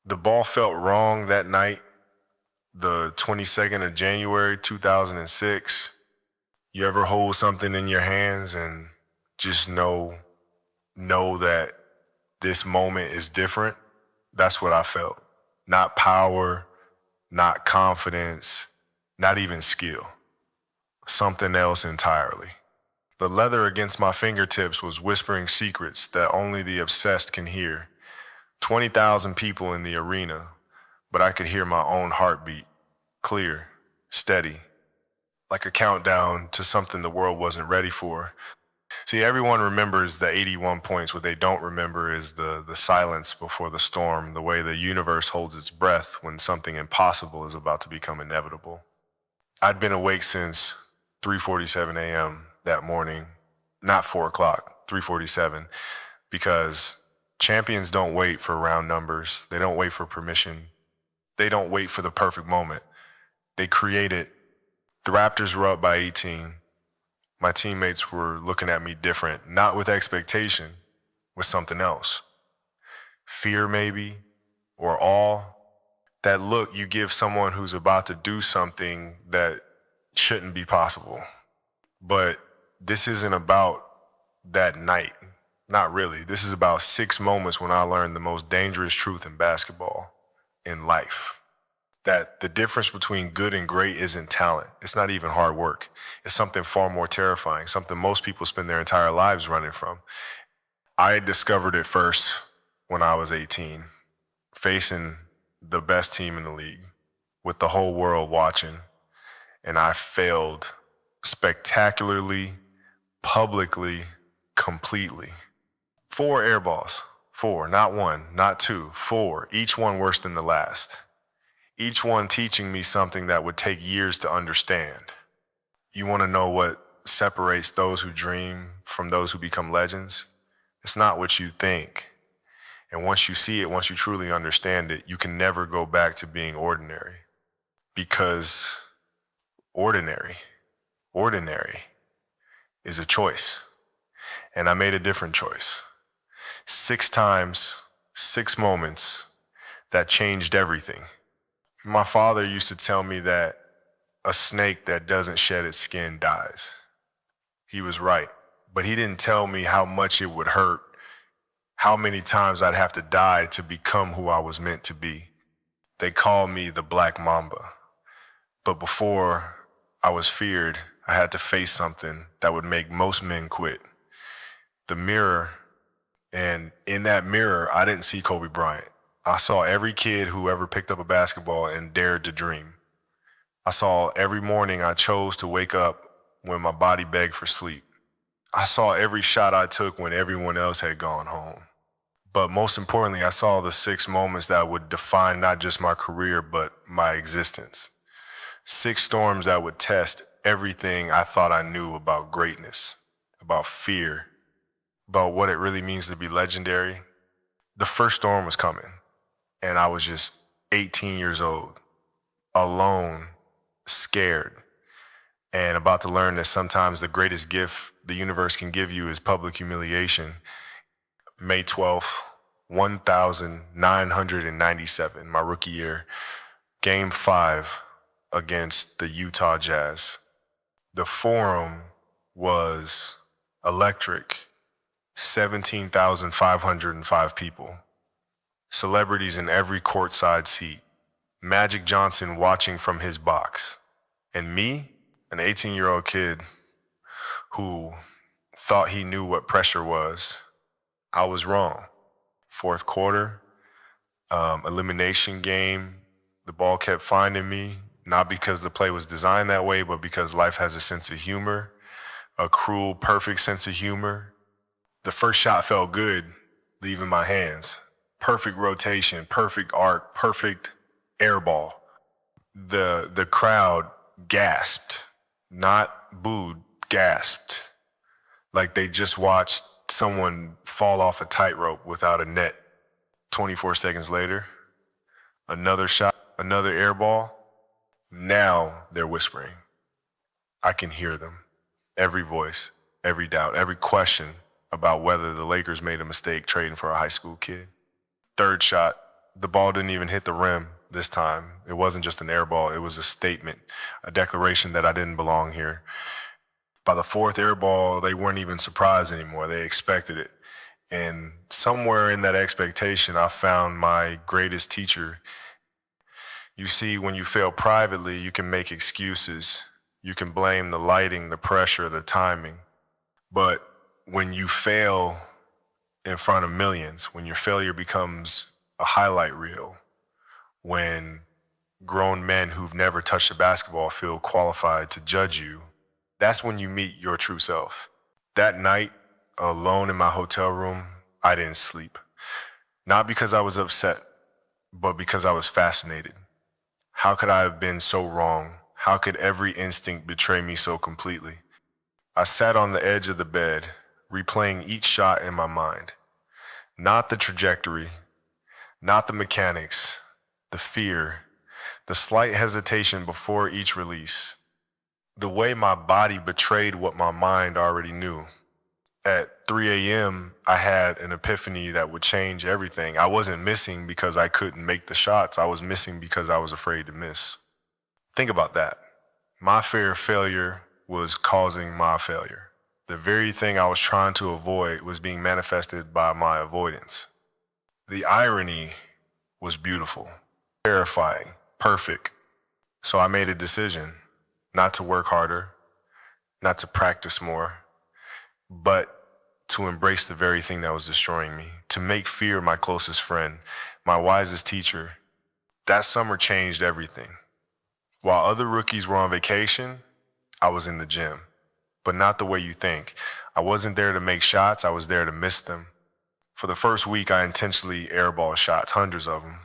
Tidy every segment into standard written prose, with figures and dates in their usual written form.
The ball felt wrong that night, the 22nd of January, 2006. You ever hold something in your hands and just know that this moment is different? That's what I felt. Not power, not confidence, not even skill. Something else entirely. The leather against my fingertips was whispering secrets that only the obsessed can hear. 20,000 people in the arena, but I could hear my own heartbeat, clear, steady, like a countdown to something the world wasn't ready for. See, everyone remembers the 81 points. What they don't remember is the silence before the storm, the way the universe holds its breath when something impossible is about to become inevitable. I'd been awake since 3:47 a.m. that morning, not 4 o'clock, 3:47, because champions don't wait for round numbers. They don't wait for permission. They don't wait for the perfect moment. They create it. The Raptors were up by 18. My teammates were looking at me different, not with expectation, with something else. Fear maybe, or awe. That look you give someone who's about to do something that shouldn't be possible. But this isn't about that night. Not really. This is about 6 moments when I learned the most dangerous truth in basketball, in life. That the difference between good and great isn't talent. It's not even hard work. It's something far more terrifying, something most people spend their entire lives running from. I discovered it first when I was 18, facing the best team in the league, with the whole world watching, and I failed spectacularly, publicly, completely. 4 air balls. 4, not 1, not 2, 4, each one worse than the last. Each one teaching me something that would take years to understand. You want to know what separates those who dream from those who become legends? It's not what you think. And once you see it, once you truly understand it, you can never go back to being ordinary. Because ordinary is a choice. And I made a different choice. 6 times, 6 moments that changed everything. My father used to tell me that a snake that doesn't shed its skin dies. He was right, but he didn't tell me how much it would hurt, how many times I'd have to die to become who I was meant to be. They called me the Black Mamba, but before I was feared, I had to face something that would make most men quit. The mirror, and in that mirror, I didn't see Kobe Bryant. I saw every kid who ever picked up a basketball and dared to dream. I saw every morning I chose to wake up when my body begged for sleep. I saw every shot I took when everyone else had gone home. But most importantly, I saw the 6 moments that would define not just my career, but my existence. 6 storms that would test everything I thought I knew about greatness, about fear, about what it really means to be legendary. The first storm was coming, and I was just 18 years old, alone, scared, and about to learn that sometimes the greatest gift the universe can give you is public humiliation. May 12th, 1997, my rookie year, Game 5 against the Utah Jazz. The forum was electric, 17,505 people. Celebrities in every courtside seat. Magic Johnson watching from his box. And me, an 18-year-old kid who thought he knew what pressure was, I was wrong. Fourth quarter, elimination game, the ball kept finding me, not because the play was designed that way, but because life has a sense of humor, a cruel, perfect sense of humor. The first shot felt good, leaving my hands. Perfect rotation, perfect arc, perfect air ball. The crowd gasped, not booed, gasped, like they just watched someone fall off a tightrope without a net. 24 seconds later, another shot, another air ball. Now they're whispering. I can hear them. Every voice, every doubt, every question about whether the Lakers made a mistake trading for a high school kid. Third shot, The ball didn't even hit the rim this time. It wasn't just an air ball, it was a statement, a declaration that I didn't belong here. By the fourth air ball, they weren't even surprised anymore. They expected it. And somewhere in that expectation, I found my greatest teacher. You see, when you fail privately, you can make excuses. You can blame the lighting, the pressure, the timing. But when you fail in front of millions, when your failure becomes a highlight reel, when grown men who've never touched a basketball feel qualified to judge you, that's when you meet your true self. That night, alone in my hotel room, I didn't sleep. Not because I was upset, but because I was fascinated. How could I have been so wrong? How could every instinct betray me so completely? I sat on the edge of the bed, replaying each shot in my mind. Not the trajectory, not the mechanics, the fear, the slight hesitation before each release. The way my body betrayed what my mind already knew. At 3 a.m., I had an epiphany that would change everything. I wasn't missing because I couldn't make the shots. I was missing because I was afraid to miss. Think about that. My fear of failure was causing my failure. The very thing I was trying to avoid was being manifested by my avoidance. The irony was beautiful, terrifying, perfect. So I made a decision not to work harder, not to practice more, but to embrace the very thing that was destroying me, to make fear my closest friend, my wisest teacher. That summer changed everything. While other rookies were on vacation, I was in the gym, but not the way you think. I wasn't there to make shots, I was there to miss them. For the first week, I intentionally airballed shots, hundreds of them.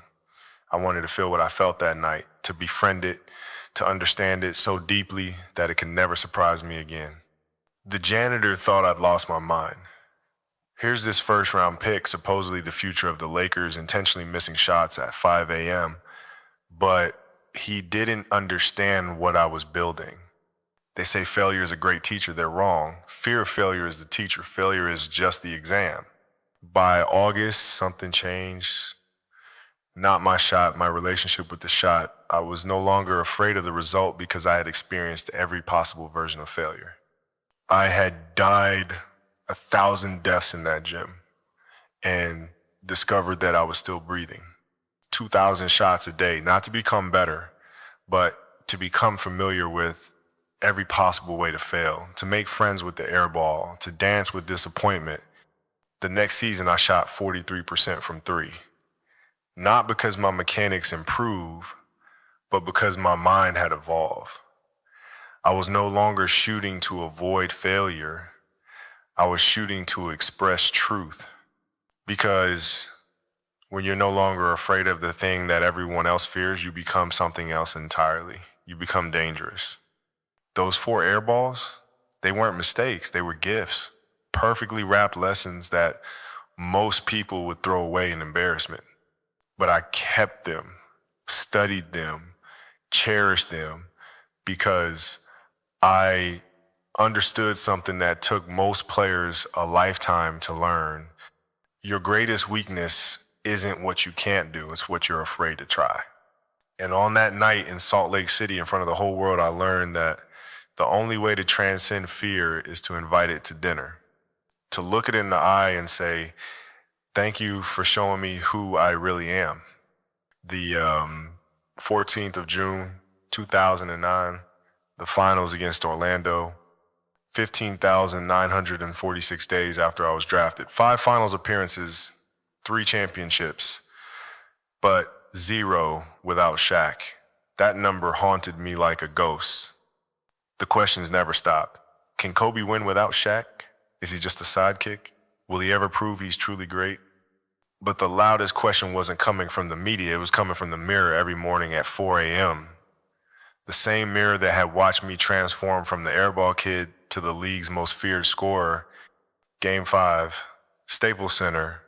I wanted to feel what I felt that night, to befriend it, to understand it so deeply that it can never surprise me again. The janitor thought I'd lost my mind. Here's this first round pick, supposedly the future of the Lakers, intentionally missing shots at 5 a.m., but he didn't understand what I was building. They say failure is a great teacher. They're wrong. Fear of failure is the teacher. Failure is just the exam. By August, something changed. Not my shot, my relationship with the shot. I was no longer afraid of the result because I had experienced every possible version of failure. I had died 1,000 deaths in that gym and discovered that I was still breathing. 2,000 shots a day, not to become better, but to become familiar with every possible way to fail, to make friends with the air ball, to dance with disappointment. The next season, I shot 43% from three. Not because my mechanics improved, but because my mind had evolved. I was no longer shooting to avoid failure. I was shooting to express truth. Because when you're no longer afraid of the thing that everyone else fears, you become something else entirely. You become dangerous. Those 4 air balls, they weren't mistakes, they were gifts. Perfectly wrapped lessons that most people would throw away in embarrassment. But I kept them, studied them, cherished them, because I understood something that took most players a lifetime to learn. Your greatest weakness isn't what you can't do, it's what you're afraid to try. And on that night in Salt Lake City in front of the whole world, I learned that the only way to transcend fear is to invite it to dinner. To look it in the eye and say, thank you for showing me who I really am. The 14th of June, 2009, the finals against Orlando, 15,946 days after I was drafted. 5 finals appearances, 3 championships, but 0 without Shaq. That number haunted me like a ghost. The questions never stopped. Can Kobe win without Shaq? Is he just a sidekick? Will he ever prove he's truly great? But the loudest question wasn't coming from the media, it was coming from the mirror every morning at 4 a.m. The same mirror that had watched me transform from the airball kid to the league's most feared scorer. Game 5, Staples Center.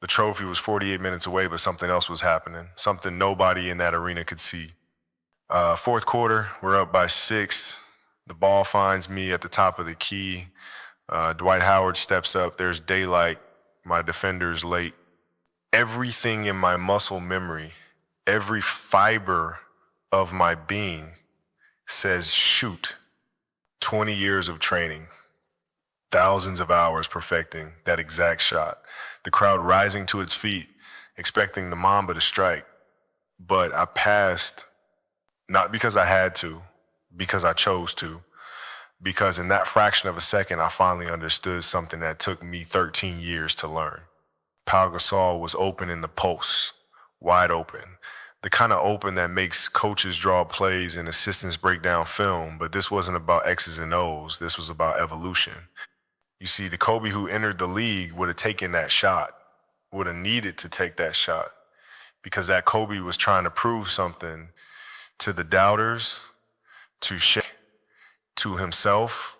The trophy was 48 minutes away, but something else was happening. Something nobody in that arena could see. Fourth quarter, we're up by 6. The ball finds me at the top of the key. Dwight Howard steps up. There's daylight. My defender's late. everything in my muscle memory, every fiber of my being says shoot. 20 years of training, thousands of hours perfecting that exact shot. The crowd rising to its feet, expecting the Mamba to strike. But I passed, not because I had to, because I chose to. Because in that fraction of a second, I finally understood something that took me 13 years to learn. Pau Gasol was open in the post, wide open. The kind of open that makes coaches draw plays and assistants break down film, but this wasn't about X's and O's. This was about evolution. You see, the Kobe who entered the league would have taken that shot, would have needed to take that shot, because that Kobe was trying to prove something to the doubters, to Shaq, to himself.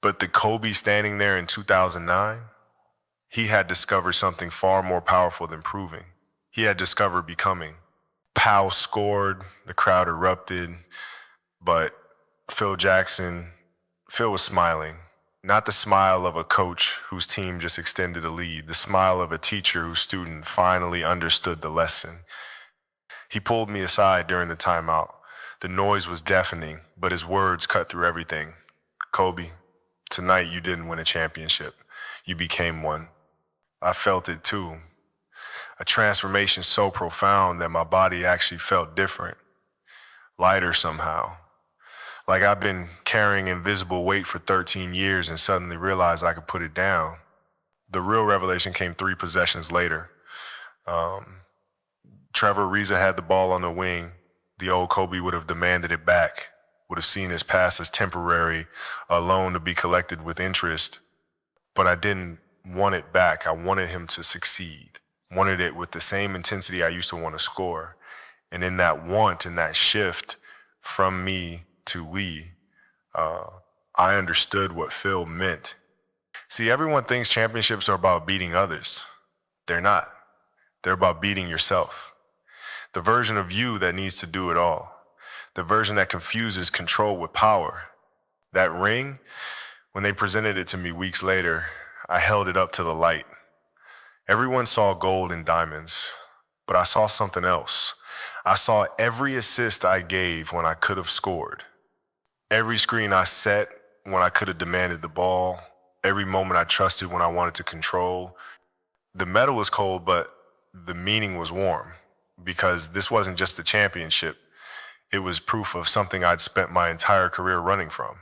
But the Kobe standing there in 2009, he had discovered something far more powerful than proving. He had discovered becoming. Powell scored, the crowd erupted, but Phil was smiling. Not the smile of a coach whose team just extended a lead, the smile of a teacher whose student finally understood the lesson. He pulled me aside during the timeout. The noise was deafening, but his words cut through everything. Kobe, tonight you didn't win a championship. You became one. I felt it too. A transformation so profound that my body actually felt different, lighter somehow. Like I've been carrying invisible weight for 13 years and suddenly realized I could put it down. The real revelation came 3 possessions later. Trevor Ariza had the ball on the wing. The old Kobe would have demanded it back, would have seen his pass as temporary, a loan to be collected with interest. But I didn't want it back. I wanted him to succeed. Wanted it with the same intensity I used to want to score. And in that want, in that shift from me to we, I understood what Phil meant. See, everyone thinks championships are about beating others. They're not. They're about beating yourself. The version of you that needs to do it all. The version that confuses control with power. That ring, when they presented it to me weeks later, I held it up to the light. Everyone saw gold and diamonds, but I saw something else. I saw every assist I gave when I could have scored. Every screen I set when I could have demanded the ball. Every moment I trusted when I wanted to control. The medal was cold, but the meaning was warm, because this wasn't just a championship. It was proof of something I'd spent my entire career running from.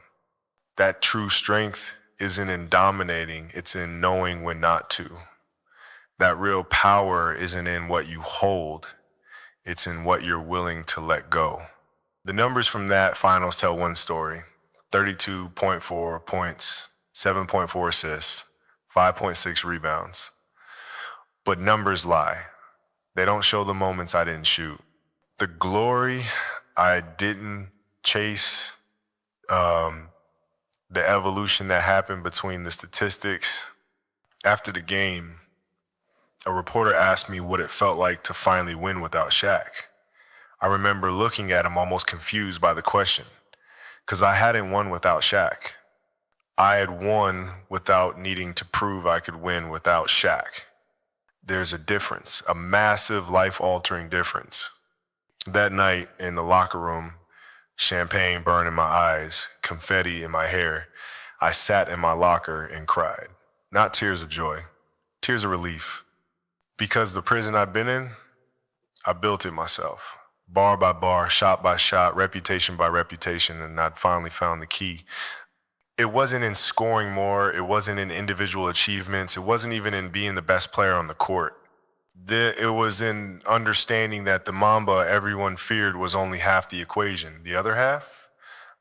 That true strength isn't in dominating, it's in knowing when not to. That real power isn't in what you hold, it's in what you're willing to let go. The numbers from that finals tell one story: 32.4 points, 7.4 assists, 5.6 rebounds. But numbers lie. They don't show the moments I didn't shoot. The glory I didn't chase, the evolution that happened between the statistics. After the game, a reporter asked me what it felt like to finally win without Shaq. I remember looking at him almost confused by the question, because I hadn't won without Shaq. I had won without needing to prove I could win without Shaq. There's a difference, a massive life-altering difference. That night in the locker room, champagne burned in my eyes, confetti in my hair, I sat in my locker and cried. Not tears of joy, tears of relief. Because the prison I've been in, I built it myself. Bar by bar, shot by shot, reputation by reputation, and I'd finally found the key. It wasn't in scoring more, it wasn't in individual achievements, it wasn't even in being the best player on the court. It was in understanding that the Mamba everyone feared was only half the equation. The other half?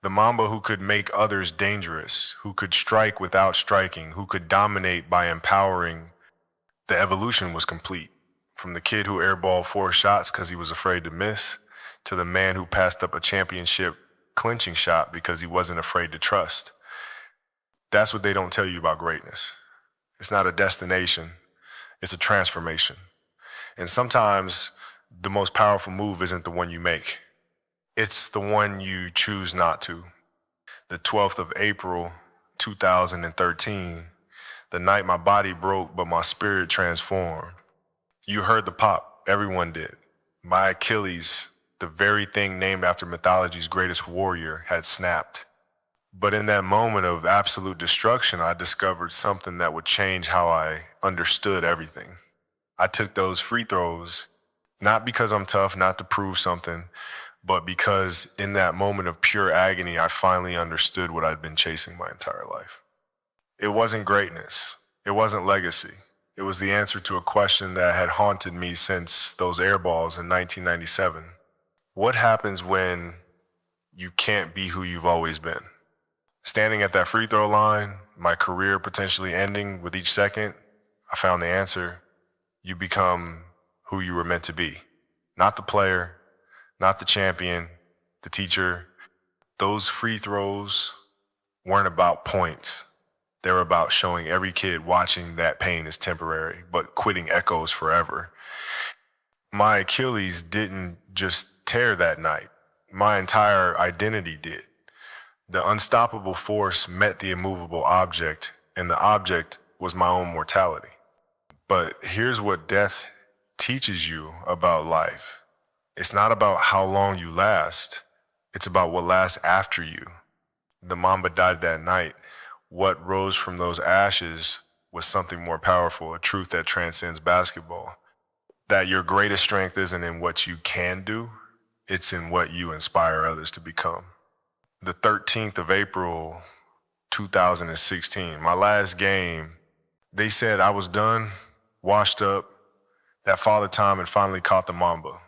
The Mamba who could make others dangerous, who could strike without striking, who could dominate by empowering. The evolution was complete. From the kid who airballed 4 shots because he was afraid to miss, to the man who passed up a championship clinching shot because he wasn't afraid to trust. That's what they don't tell you about greatness. It's not a destination, it's a transformation. And sometimes the most powerful move isn't the one you make. It's the one you choose not to. The 12th of April, 2013, the night my body broke but my spirit transformed. You heard the pop. Everyone did. My Achilles, the very thing named after mythology's greatest warrior, had snapped. But in that moment of absolute destruction, I discovered something that would change how I understood everything. I took those free throws, not because I'm tough, not to prove something, but because in that moment of pure agony, I finally understood what I'd been chasing my entire life. It wasn't greatness. It wasn't legacy. It was the answer to a question that had haunted me since those air balls in 1997. What happens when you can't be who you've always been? Standing at that free throw line, my career potentially ending with each second, I found the answer. You become who you were meant to be. Not the player, not the champion, the teacher. Those free throws weren't about points. They were about showing every kid watching that pain is temporary, but quitting echoes forever. My Achilles didn't just tear that night. My entire identity did. The unstoppable force met the immovable object, and the object was my own mortality. But here's what death teaches you about life. It's not about how long you last. It's about what lasts after you. The Mamba died that night. What rose from those ashes was something more powerful, a truth that transcends basketball. That your greatest strength isn't in what you can do, it's in what you inspire others to become. The 13th of April, 2016, my last game, they said I was done, washed up, that Father Time had finally caught the Mamba.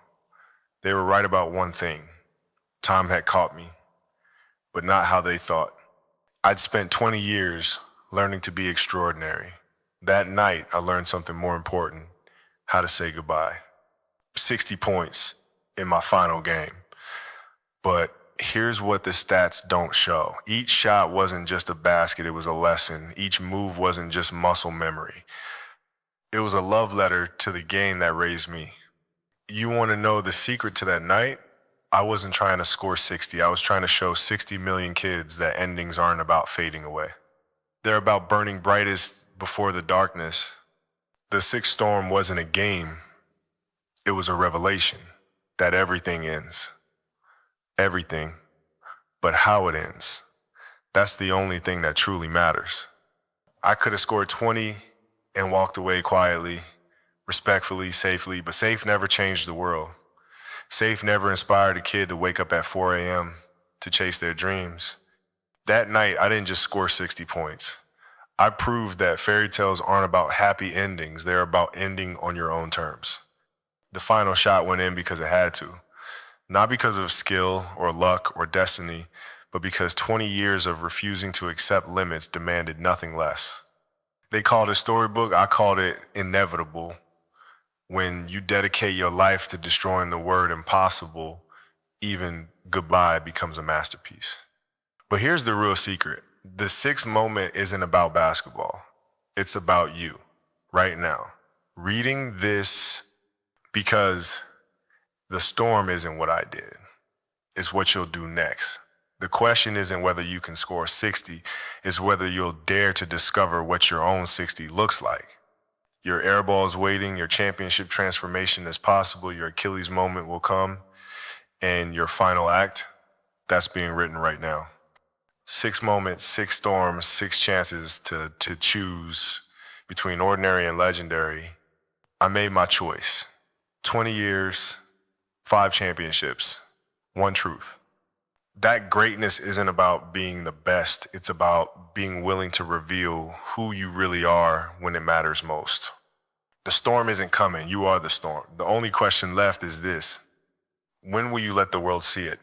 They were right about one thing. Time had caught me, but not how they thought. I'd spent 20 years learning to be extraordinary. That night, I learned something more important, how to say goodbye. 60 points in my final game. But here's what the stats don't show. Each shot wasn't just a basket, it was a lesson. Each move wasn't just muscle memory. It was a love letter to the game that raised me. You want to know the secret to that night? I wasn't trying to score 60. I was trying to show 60 million kids that endings aren't about fading away. They're about burning brightest before the darkness. The sixth storm wasn't a game. It was a revelation that everything ends. Everything. But how it ends, that's the only thing that truly matters. I could have scored 20 and walked away quietly, respectfully, safely, but safe never changed the world. Safe never inspired a kid to wake up at 4 a.m. to chase their dreams. That night, I didn't just score 60 points. I proved that fairy tales aren't about happy endings, they're about ending on your own terms. The final shot went in because it had to. Not because of skill or luck or destiny, but because 20 years of refusing to accept limits demanded nothing less. They called it storybook, I called it inevitable. When you dedicate your life to destroying the word impossible, even goodbye becomes a masterpiece. But here's the real secret. The sixth moment isn't about basketball. It's about you, right now. Reading this because the storm isn't what I did. It's what you'll do next. The question isn't whether you can score 60, it's whether you'll dare to discover what your own 60 looks like. Your air ball is waiting, your championship transformation is possible, your Achilles moment will come, and your final act, that's being written right now. 6 moments, 6 storms, 6 chances to choose between ordinary and legendary. I made my choice. 20 years, 5 championships, 1 truth. That greatness isn't about being the best, it's about being willing to reveal who you really are when it matters most. The storm isn't coming, you are the storm. The only question left is this: when will you let the world see it?